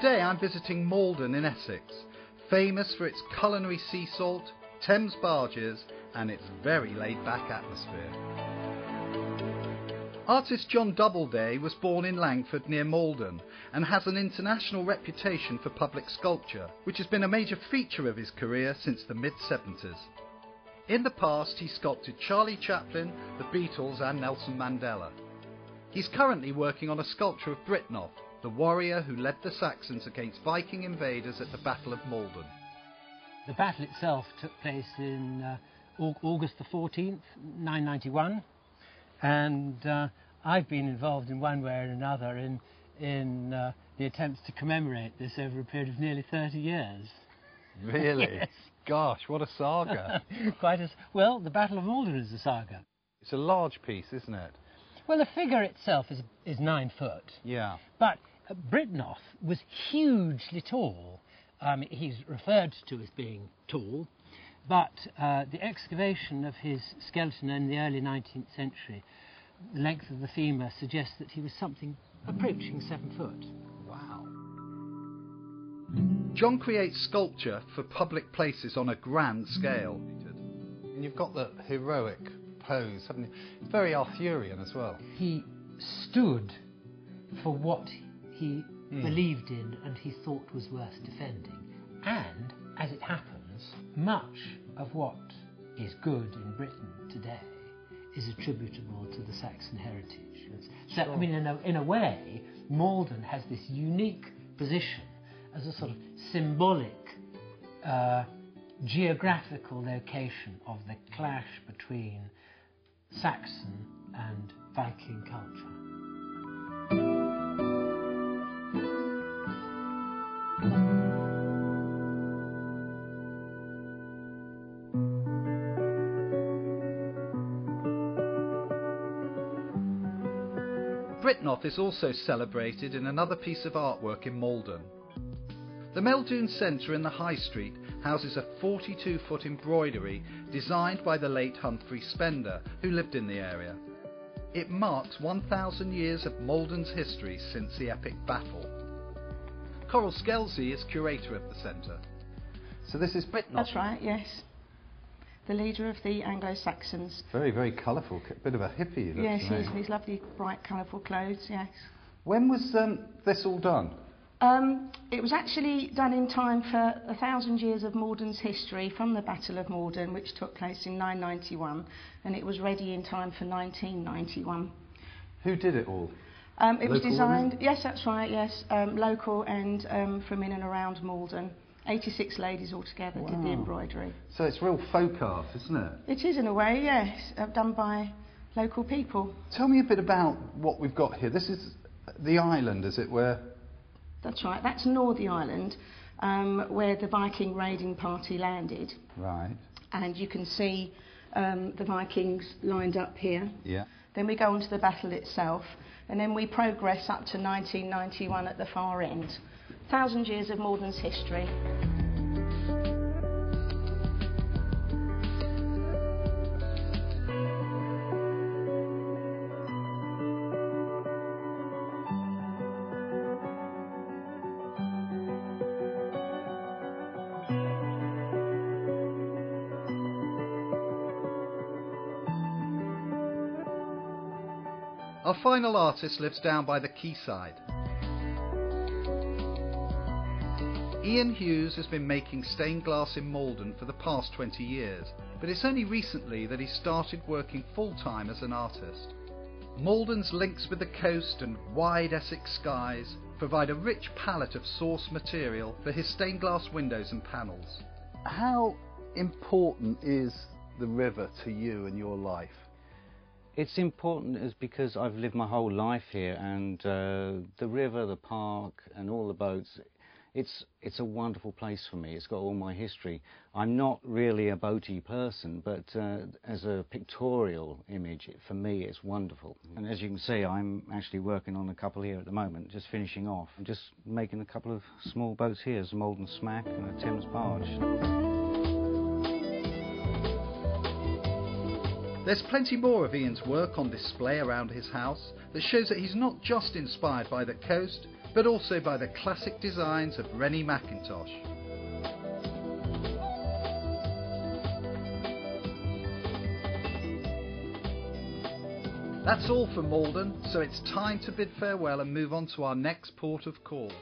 Today I'm visiting Maldon in Essex, famous for its culinary sea salt, Thames barges and its very laid-back atmosphere. Artist John Doubleday was born in Langford near Maldon and has an international reputation for public sculpture, which has been a major feature of his career since the mid-70s. In the past he sculpted Charlie Chaplin, the Beatles and Nelson Mandela. He's currently working on a sculpture of Britnoth, the warrior who led the Saxons against Viking invaders at the Battle of Maldon. The battle itself took place in August the 14th, 991, and I've been involved in one way or another in the attempts to commemorate this over a period of nearly 30 years. Really? Yes. Gosh, what a saga. Well, the Battle of Maldon is a saga. It's a large piece, isn't it? Well, the figure itself is 9 foot. Yeah. But Britnoth was hugely tall. He's referred to as being tall, but the excavation of his skeleton in the early 19th century, the length of the femur suggests that he was something approaching 7 foot. Wow. John creates sculpture for public places on a grand scale. And you've got the heroic pose, haven't you? It's very Arthurian as well. He stood for what he believed in and he thought was worth defending. And, as it happens, much of what is good in Britain today is attributable to the Saxon heritage. So, I mean, in a way, Maldon has this unique position as a sort of symbolic geographical location of the clash between Saxon and Viking culture. Britnoth is also celebrated in another piece of artwork in Maldon. The Meldoon Centre in the High Street houses a 42-foot embroidery designed by the late Humphrey Spender, who lived in the area. It marks 1,000 years of Maldon's history since the epic battle. Coral Skelsey is curator of the centre. So this is Britnoth? That's right, yes. The leader of the Anglo-Saxons. Very, very colourful, bit of a hippie. Yes, he is, in his lovely, bright, colourful clothes, yes. When was this all done? It was actually done in time for 1,000 years of Maldon's history from the Battle of Maldon, which took place in 991, and it was ready in time for 1991. Who did it all? It was designed, yes, that's right, yes, local and from in and around Maldon. 86 ladies altogether did the embroidery. So it's real folk art, isn't it? It is in a way, yes, done by local people. Tell me a bit about what we've got here. This is the island, as it were. That's right, that's Northey Island, where the Viking raiding party landed. Right. And you can see the Vikings lined up here. Yeah. Then we go on to the battle itself, and then we progress up to 1991 at the far end. 1,000 years of Maldon's history. Our final artist lives down by the quayside. Ian Hughes has been making stained glass in Maldon for the past 20 years, but it's only recently that he started working full-time as an artist. Maldon's links with the coast and wide Essex skies provide a rich palette of source material for his stained glass windows and panels. How important is the river to you and your life? It's important is because I've lived my whole life here, and the river, the park and all the boats, it's a wonderful place for me. It's got all my history. I'm not really a boaty person, but as a pictorial image, for me it's wonderful. And as you can see, I'm actually working on a couple here at the moment, just finishing off. I'm just making a couple of small boats here, there's a Maldon smack and a Thames barge. There's plenty more of Ian's work on display around his house that shows that he's not just inspired by the coast, but also by the classic designs of Rennie Mackintosh. That's all for Maldon, so it's time to bid farewell and move on to our next port of call.